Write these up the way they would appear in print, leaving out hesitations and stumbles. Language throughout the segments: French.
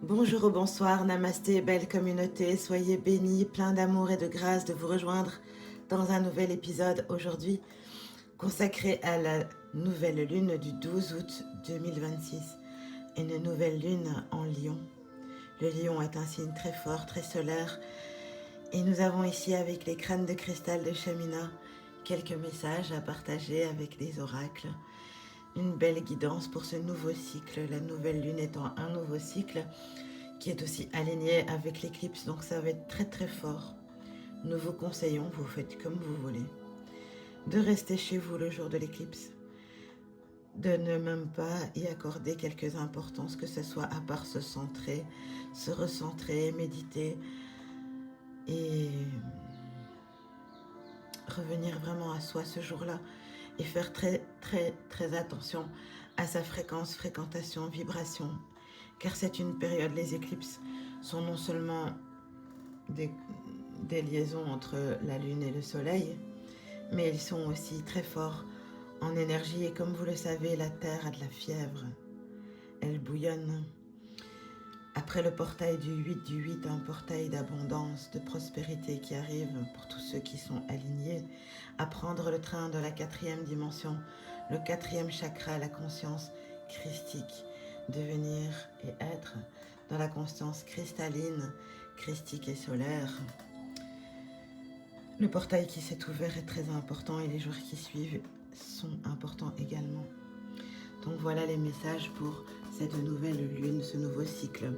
Bonjour ou bonsoir, namasté, belle communauté, soyez bénis, plein d'amour et de grâce de vous rejoindre dans un nouvel épisode aujourd'hui consacré à la nouvelle lune du 12 août 2026, une nouvelle lune en Lion. Le Lion est un signe très fort, très solaire, et nous avons ici avec les crânes de cristal de Shamina quelques messages à partager avec les oracles. Une belle guidance pour ce nouveau cycle, la nouvelle lune étant un nouveau cycle qui est aussi aligné avec l'éclipse, donc ça va être très très fort. Nous vous conseillons, vous faites comme vous voulez, de rester chez vous le jour de l'éclipse, de ne même pas y accorder quelques importances, que ce soit à part se centrer, se recentrer, méditer et revenir vraiment à soi ce jour-là et faire très très très attention à sa fréquentation, vibration, car c'est une période, les éclipses sont non seulement des liaisons entre la lune et le soleil, mais ils sont aussi très forts en énergie et comme vous le savez, la terre a de la fièvre, elle bouillonne. Après le portail du 8, un portail d'abondance, de prospérité qui arrive pour tous ceux qui sont alignés à prendre le train de la 4e dimension, le 4e chakra, la conscience christique, devenir et être dans la conscience cristalline, christique et solaire. Le portail qui s'est ouvert est très important et les jours qui suivent sont importants également. Donc voilà les messages pour cette nouvelle lune, ce nouveau cycle.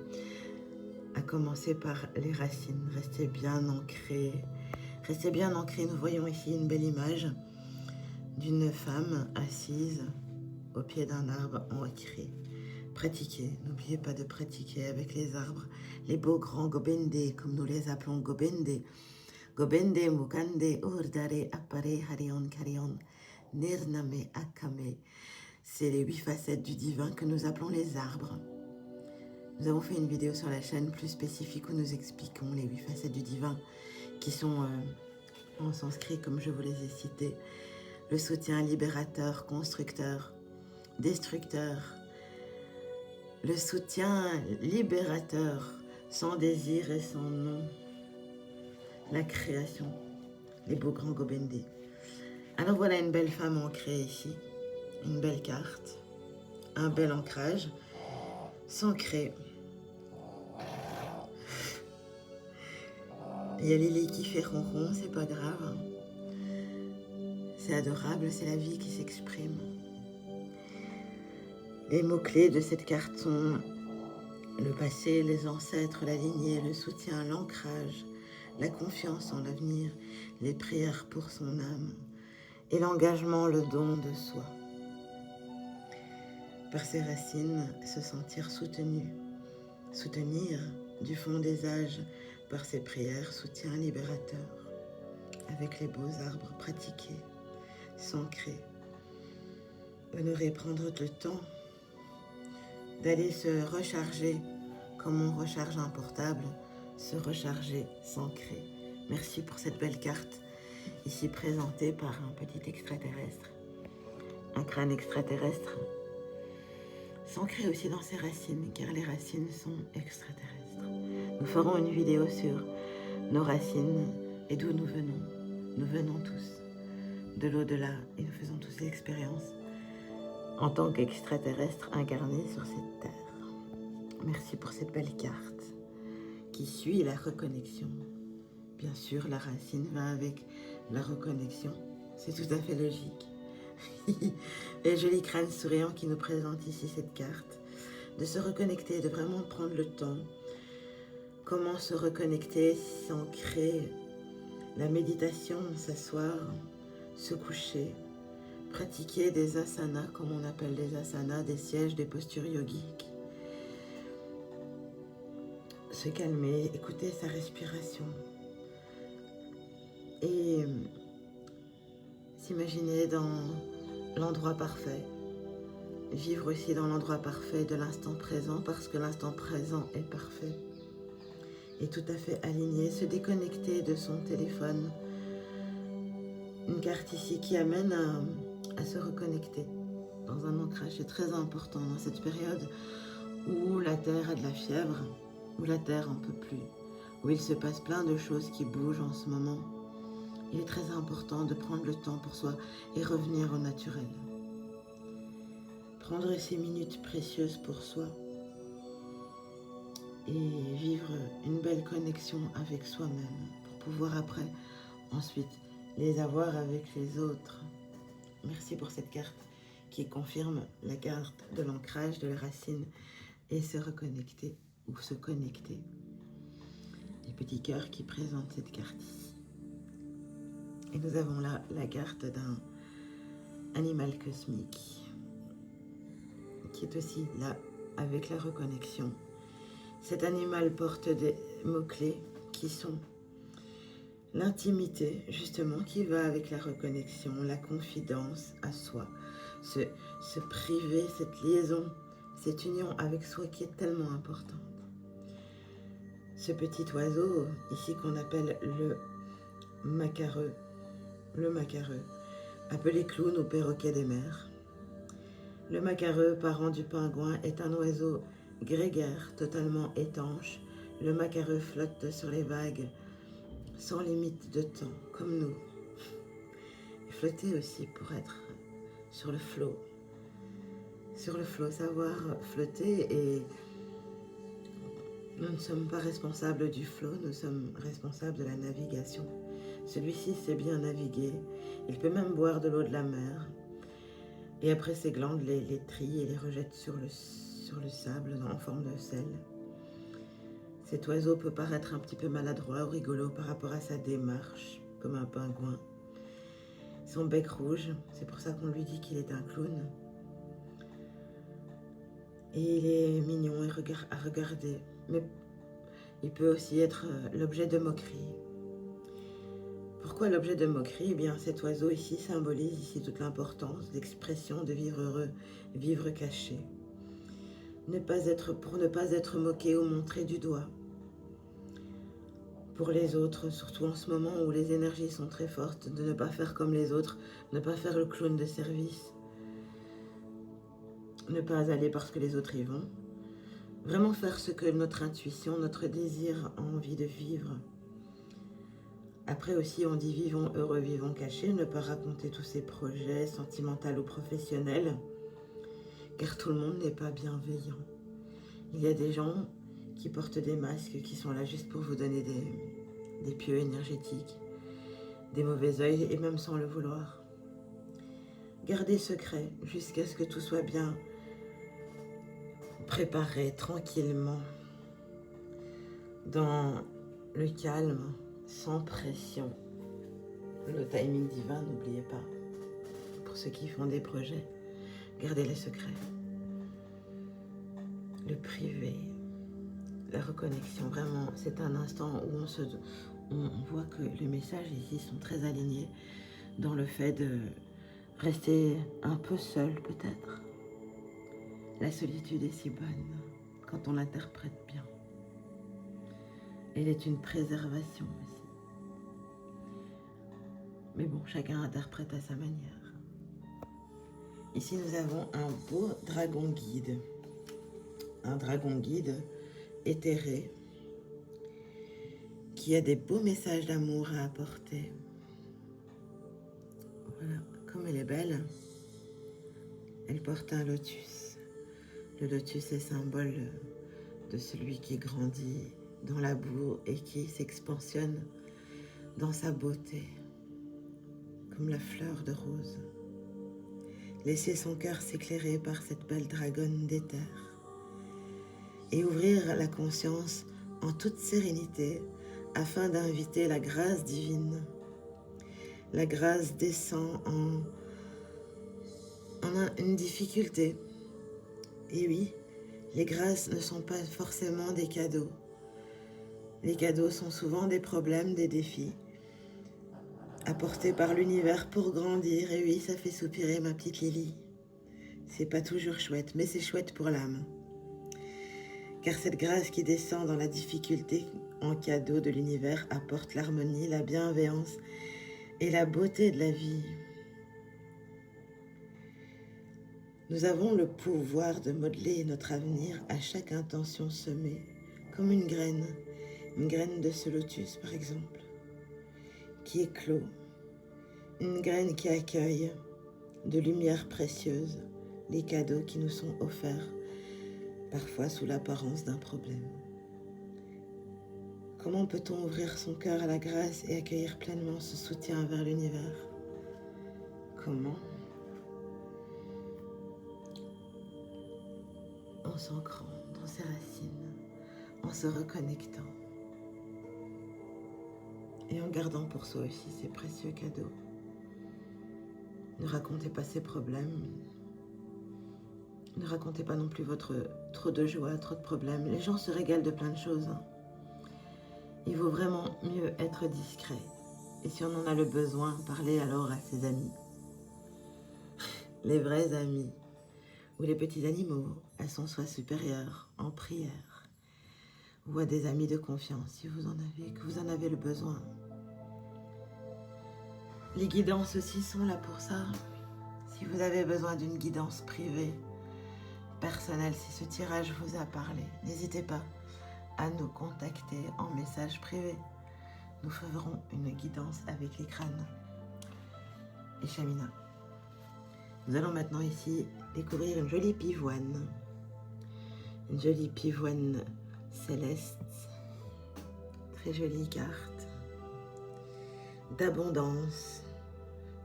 À commencer par les racines. Restez bien ancrés. Restez bien ancrés. Nous voyons ici une belle image d'une femme assise au pied d'un arbre ancré. Pratiquez. N'oubliez pas de pratiquer avec les arbres. Les beaux grands gobende, comme nous les appelons gobende. Gobende, mukande, urdare, appare, harion, karion, nirname, akame. C'est les 8 facettes du divin que nous appelons les arbres. Nous avons fait une vidéo sur la chaîne plus spécifique où nous expliquons les 8 facettes du divin qui sont en sanskrit comme je vous les ai citées. Le soutien libérateur, constructeur, destructeur. Le soutien libérateur, sans désir et sans nom. La création, les beaux grands gobende. Alors voilà une belle femme ancrée ici, une belle carte, un bel ancrage, s'ancrer. Il y a Lily qui fait ronron, c'est pas grave. C'est adorable, c'est la vie qui s'exprime. Les mots-clés de cette carte sont le passé, les ancêtres, la lignée, le soutien, l'ancrage, la confiance en l'avenir, les prières pour son âme et l'engagement, le don de soi. Par ses racines, se sentir soutenu, soutenir du fond des âges par ses prières, soutien libérateur, avec les beaux arbres pratiqués, s'ancrer, honorer, prendre le temps d'aller se recharger comme on recharge un portable, se recharger, s'ancrer. Merci pour cette belle carte, ici présentée par un petit extraterrestre, un crâne extraterrestre, s'ancrer aussi dans ses racines, car les racines sont extraterrestres. Nous ferons une vidéo sur nos racines et d'où nous venons. Nous venons tous de l'au-delà et nous faisons tous l'expérience en tant qu'extraterrestres incarnés sur cette terre. Merci pour cette belle carte qui suit la reconnexion. Bien sûr, la racine va avec la reconnexion. C'est tout à fait logique. Les jolis crânes souriants qui nous présentent ici cette carte. De se reconnecter, de vraiment prendre le temps. Comment se reconnecter, s'ancrer. La méditation, s'asseoir, se coucher. Pratiquer des asanas, comme on appelle des asanas, des sièges, des postures yogiques. Se calmer, écouter sa respiration. Et s'imaginer dans l'endroit parfait. Vivre aussi dans l'endroit parfait de l'instant présent, parce que l'instant présent est parfait. Et tout à fait aligné, se déconnecter de son téléphone. Une carte ici qui amène à se reconnecter dans un ancrage. C'est très important dans cette période où la Terre a de la fièvre, où la Terre en peut plus, où il se passe plein de choses qui bougent en ce moment, il est très important de prendre le temps pour soi et revenir au naturel. Prendre ces minutes précieuses pour soi et vivre une belle connexion avec soi-même pour pouvoir après, ensuite, les avoir avec les autres. Merci pour cette carte qui confirme la carte de l'ancrage de la racine et se reconnecter ou se connecter. Les petits cœurs qui présentent cette carte ici. Et nous avons là la carte d'un animal cosmique qui est aussi là avec la reconnexion. Cet animal porte des mots-clés qui sont l'intimité, justement, qui va avec la reconnexion, la confidence à soi, se priver, cette liaison, cette union avec soi qui est tellement importante. Ce petit oiseau, ici qu'on appelle le macareux, appelé clown ou perroquet des mers. Le macareux, parent du pingouin, est un oiseau grégaire, totalement étanche. Le macareux flotte sur les vagues, sans limite de temps, comme nous. Et flotter aussi pour être sur le flot. Sur le flot, savoir flotter, et nous ne sommes pas responsables du flot, nous sommes responsables de la navigation. Celui-ci sait bien naviguer, il peut même boire de l'eau de la mer. Et après, ses glandes les trient et les rejettent sur le sable en forme de sel. Cet oiseau peut paraître un petit peu maladroit ou rigolo par rapport à sa démarche, comme un pingouin. Son bec rouge, c'est pour ça qu'on lui dit qu'il est un clown. Et il est mignon à regarder, mais il peut aussi être l'objet de moquerie. Pourquoi l'objet de moquerie? Eh bien, cet oiseau ici symbolise ici toute l'importance d'expression, de vivre heureux, vivre caché. Pour ne pas être moqué ou montré du doigt. Pour les autres, surtout en ce moment où les énergies sont très fortes, de ne pas faire comme les autres, ne pas faire le clown de service, ne pas aller parce que les autres y vont. Vraiment faire ce que notre intuition, notre désir a envie de vivre. Après aussi, on dit vivons heureux, vivons cachés, ne pas raconter tous ses projets sentimentaux ou professionnels, car tout le monde n'est pas bienveillant. Il y a des gens qui portent des masques, qui sont là juste pour vous donner des pieux énergétiques, des mauvais œils, et même sans le vouloir. Gardez secret jusqu'à ce que tout soit bien préparé, tranquillement, dans le calme, sans pression. Le timing divin, n'oubliez pas. Pour ceux qui font des projets, gardez les secrets. Le privé, la reconnexion, vraiment, c'est un instant où on voit que les messages ici sont très alignés dans le fait de rester un peu seul peut-être. La solitude est si bonne quand on l'interprète bien. Elle est une préservation aussi. Mais bon, chacun interprète à sa manière. Ici, nous avons un beau dragon guide. Un dragon guide éthéré qui a des beaux messages d'amour à apporter. Voilà, comme elle est belle, elle porte un lotus. Le lotus est symbole de celui qui grandit dans la boue et qui s'expansionne dans sa beauté, comme la fleur de rose. Laissez son cœur s'éclairer par cette belle dragonne d'éther et ouvrir la conscience en toute sérénité afin d'inviter la grâce divine. La grâce descend en une difficulté. Et oui, les grâces ne sont pas forcément des cadeaux. Les cadeaux sont souvent des problèmes, des défis apportés par l'univers pour grandir. Et oui, ça fait soupirer ma petite Lily. C'est pas toujours chouette, mais c'est chouette pour l'âme. Car cette grâce qui descend dans la difficulté en cadeau de l'univers apporte l'harmonie, la bienveillance et la beauté de la vie. Nous avons le pouvoir de modeler notre avenir à chaque intention semée, comme une graine de ce lotus par exemple, qui éclot, une graine qui accueille de lumière précieuse les cadeaux qui nous sont offerts, parfois sous l'apparence d'un problème. Comment peut-on ouvrir son cœur à la grâce et accueillir pleinement ce soutien vers l'univers? Comment? En s'ancrant dans ses racines, en se reconnectant et en gardant pour soi aussi ces précieux cadeaux. Ne racontez pas ces problèmes, ne racontez pas non plus votre trop de joie, trop de problèmes. Les gens se régalent de plein de choses. Il vaut vraiment mieux être discret. Et si on en a le besoin, parlez alors à ses amis. Les vrais amis, ou les petits animaux, à son soi supérieur, en prière, ou à des amis de confiance, si vous en avez, que vous en avez le besoin. Les guidances aussi sont là pour ça. Si vous avez besoin d'une guidance privée, personnelle, si ce tirage vous a parlé, n'hésitez pas à nous contacter en message privé. Nous ferons une guidance avec les crânes et Shamina. Nous allons maintenant ici découvrir une jolie pivoine. Une jolie pivoine céleste. Très jolie carte. D'abondance,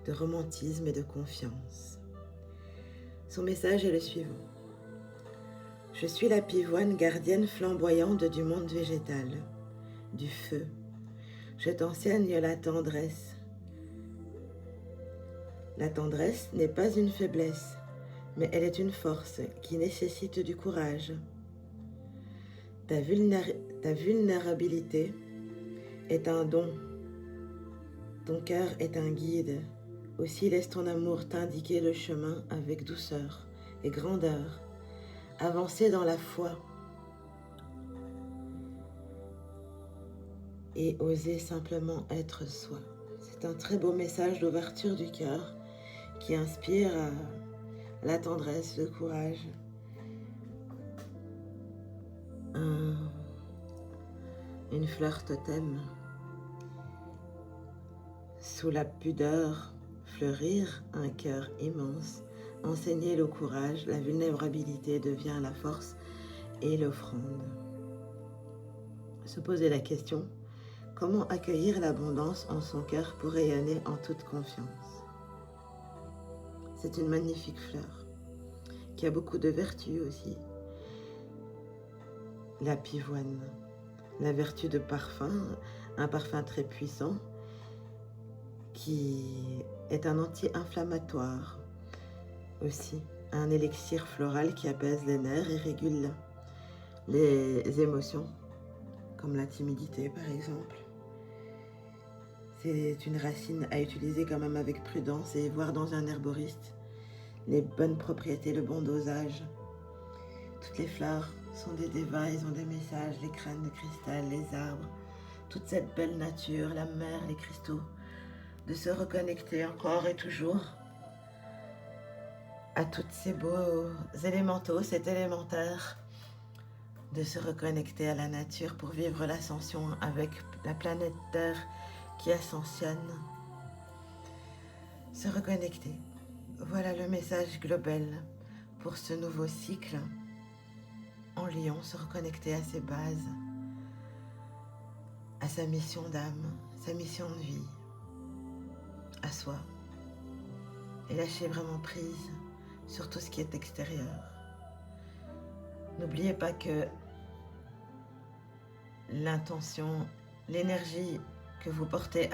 de romantisme et de confiance. Son message est le suivant. Je suis la pivoine gardienne flamboyante du monde végétal, du feu. Je t'enseigne la tendresse. La tendresse n'est pas une faiblesse, mais elle est une force qui nécessite du courage. Ta vulnérabilité est un don. Ton cœur est un guide. Aussi laisse ton amour t'indiquer le chemin avec douceur et grandeur. Avancer dans la foi et oser simplement être soi. C'est un très beau message d'ouverture du cœur qui inspire la tendresse, le courage, une fleur totem. Sous la pudeur, fleurir un cœur immense. Enseigner le courage, la vulnérabilité devient la force et l'offrande. Se poser la question, comment accueillir l'abondance en son cœur pour rayonner en toute confiance? C'est une magnifique fleur qui a beaucoup de vertus aussi. La pivoine, la vertu de parfum, un parfum très puissant qui est un anti-inflammatoire aussi, un élixir floral qui apaise les nerfs et régule les émotions, comme la timidité par exemple. C'est une racine à utiliser quand même avec prudence et voir dans un herboriste les bonnes propriétés, le bon dosage. Toutes les fleurs sont des dévas, ils ont des messages, les crânes de cristal, les arbres, toute cette belle nature, la mer, les cristaux, de se reconnecter encore et toujours à tous ces beaux élémentaux, cet élémentaire, de se reconnecter à la nature pour vivre l'ascension avec la planète Terre qui ascensionne. Se reconnecter. Voilà le message global pour ce nouveau cycle en Lion, se reconnecter à ses bases, à sa mission d'âme, sa mission de vie, à soi, et lâcher vraiment prise sur tout ce qui est extérieur. N'oubliez pas que l'intention, l'énergie que vous portez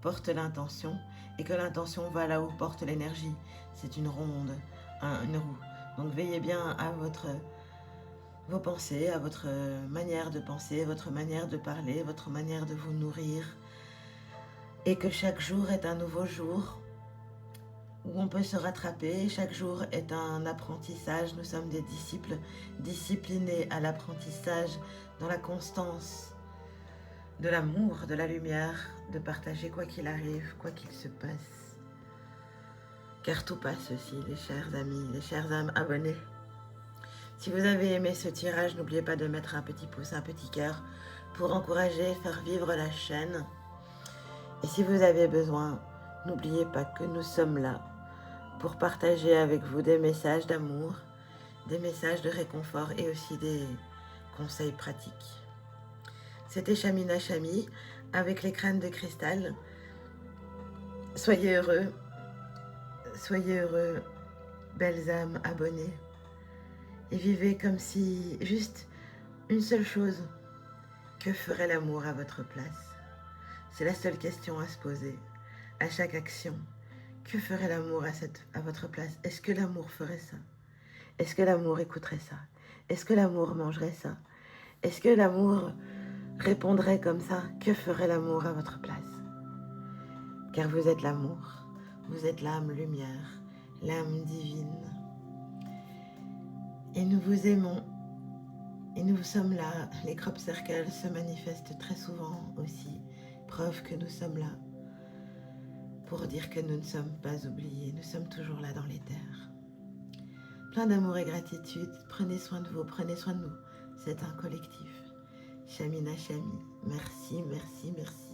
porte l'intention, et que l'intention va là où porte l'énergie. C'est une ronde, une roue. Donc veillez bien à vos pensées, à votre manière de penser, votre manière de parler, votre manière de vous nourrir, et que chaque jour est un nouveau jour où on peut se rattraper. Chaque jour est un apprentissage. Nous sommes des disciples disciplinés à l'apprentissage, dans la constance de l'amour, de la lumière, de partager quoi qu'il arrive, quoi qu'il se passe. car tout passe aussi, les chers amis, les chères âmes abonnées. Si vous avez aimé ce tirage, n'oubliez pas de mettre un petit pouce, un petit cœur pour encourager, faire vivre la chaîne. Et si vous avez besoin, n'oubliez pas que nous sommes là pour partager avec vous des messages d'amour, des messages de réconfort et aussi des conseils pratiques. C'était Chamina Chami avec les crânes de cristal. Soyez heureux, belles âmes abonnées. Et vivez comme si, juste une seule chose, que ferait l'amour à votre place? C'est la seule question à se poser, à chaque action. Que ferait l'amour à votre place? Est-ce que l'amour ferait ça? Est-ce que l'amour écouterait ça? Est-ce que l'amour mangerait ça? Est-ce que l'amour répondrait comme ça? Que ferait l'amour à votre place? Car vous êtes l'amour, vous êtes l'âme lumière, l'âme divine. Et nous vous aimons, et nous sommes là. Les crop circles se manifestent très souvent aussi, preuve que nous sommes là, pour dire que nous ne sommes pas oubliés, nous sommes toujours là dans les terres. Plein d'amour et gratitude, prenez soin de vous, prenez soin de nous, c'est un collectif. Chamina Chami, merci, merci, merci.